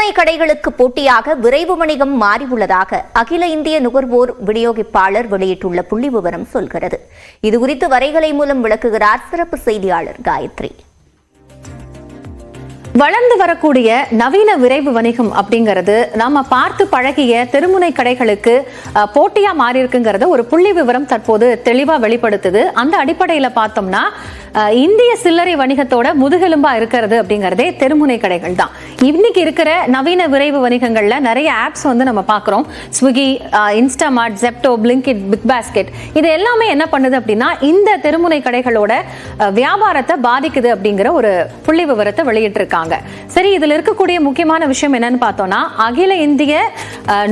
தெருமுனை கடைகளுக்கு போட்டியாக விரைவு வணிகம் மாறியுள்ளதாக அகில இந்திய நுகர்வோர் விநியோகிப்பாளர் வெளியிட்டுள்ள புள்ளிவிவரம் சொல்கிறது. இதுகுறித்து வரைகலை மூலம் விளக்குகிறார் சிறப்பு செய்தியாளர் காயத்ரி. வளர்ந்து வரக்கூடிய நவீன விரைவு வணிகம் அப்படிங்கிறது நாம பார்த்து பழகிய தெருமுனை கடைகளுக்கு போட்டியா மாறி இருக்குங்கிறத ஒரு புள்ளி விவரம் தற்போது தெளிவா வெளிப்படுத்துது. அந்த அடிப்படையில பார்த்தோம்னா இந்திய சில்லறை வணிகத்தோட முதுகெலும்பா இருக்கிறது அப்படிங்கறதே தெருமுனை கடைகள் தான். இன்னைக்கு இருக்கிற நவீன விரைவு வணிகங்கள்ல நிறைய ஆப்ஸ் நம்ம பாக்குறோம். ஸ்விக்கி, இன்ஸ்டாமார்ட், ஜெப்டோ, பிளிங்கிட், பிக் பாஸ்கெட், இது எல்லாமே என்ன பண்ணுது அப்படின்னா இந்த தெருமுனை கடைகளோட வியாபாரத்தை பாதிக்குது அப்படிங்கிற ஒரு புள்ளி விவரத்தை வெளியிட்டு இருக்காங்க. சரி, இதுல இருக்கக்கூடிய முக்கியமான விஷயம் என்னன்னு பார்த்தோம்னா அகில இந்திய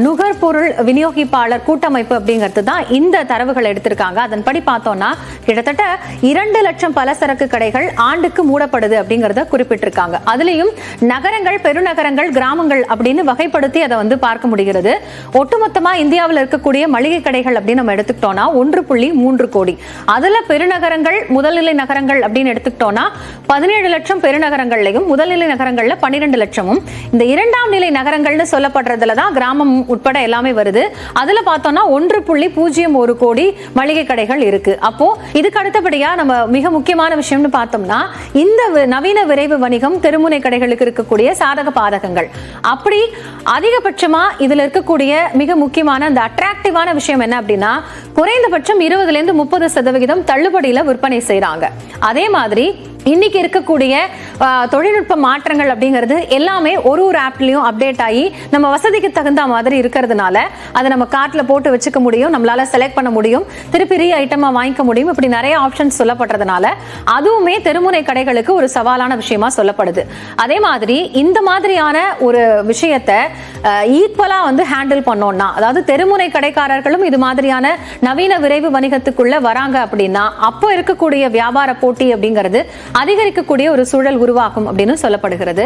நுகர்பொருள் விநியோகிப்பாளர் கூட்டமைப்பு அப்படிங்கிறது தான் இந்த தரவுகள் எடுத்திருக்காங்க. அதன்படி பார்த்தோம்னா கிட்டத்தட்ட 2 லட்சம் பலசரக்கு கடைகள் ஆண்டுக்கு மூடப்படுது அப்படிங்கறத குறிப்பிட்டிருக்காங்க. அதுலயும் நகரங்கள், பெருநகரங்கள், கிராமங்கள் அப்படின்னு வகைப்படுத்தி அதை பார்க்க முடிகிறது. ஒட்டுமொத்தமா இந்தியாவில் இருக்கக்கூடிய மளிகை கடைகள் அப்படின்னு நம்ம எடுத்துக்கிட்டோம்னா 1.3 கோடி. அதுல பெருநகரங்கள், முதல்நிலை நகரங்கள் அப்படின்னு எடுத்துக்கிட்டோம்னா 17 லட்சம் பெருநகரங்கள்லையும் முதல்நிலை நகரங்கள்ல 12 லட்சமும் இந்த 2ஆம் நிலை நகரங்கள்னு சொல்லப்படுறதுலதான் கிராமம் உட்பட எல்லாமே வருது. அதுல பார்த்தோம்னா 1.01 கோடி மளிகை கடைகள் இருக்கு. அப்போ இதுக்கு அடுத்தபடியா நம்ம மிக முக்கியமான விஷயம்னு பார்த்தோம்னா இந்த நவீன விரைவு வணிகம் தெருமுனை கடைகளுக்கு இருக்கக்கூடிய சாதக பாதகங்கள். அப்படி அதிகபட்சமா இதுல இருக்கக்கூடிய மிக முக்கியமான அந்த அட்ராக்டிவான விஷயம் என்ன அப்படின்னா குறைந்தபட்சம் 20-30% தள்ளுபடியில விற்பனை செய்யறாங்க. அதே மாதிரி இன்னைக்கு இருக்கக்கூடிய தொழில்நுட்ப மாற்றங்கள் அப்படிங்கிறது எல்லாமே ஒரு ஆப்லயும் அப்டேட் ஆகி நம்ம வசதிக்கு தகுந்த மாதிரி இருக்கிறதுனால அதை நம்ம கார்ட்ல போட்டு வச்சுக்க முடியும், நம்மளால செலக்ட் பண்ண முடியும், திருப்பி ஐட்டமா வாங்கிக்க முடியும். இப்படி நிறைய ஆப்ஷன்ஸ் சொல்லப்படுறதுனால அதுவுமே தெருமுனை கடைகளுக்கு ஒரு சவாலான விஷயமா சொல்லப்படுது. அதே மாதிரி இந்த மாதிரியான ஒரு விஷயத்தை ஈக்குவலா ஹேண்டில் பண்ணோம்னா, அதாவது தெருமுனை கடைக்காரர்களும் இது மாதிரியான நவீன விரைவு வணிகத்துக்குள்ள வராங்க அப்படின்னா அப்போ இருக்கக்கூடிய வியாபார போட்டி அப்படிங்கிறது அதிகரிக்கக்கூடிய ஒரு சூழல் உருவாக்கும் அப்படின்னு சொல்லப்படுகிறது.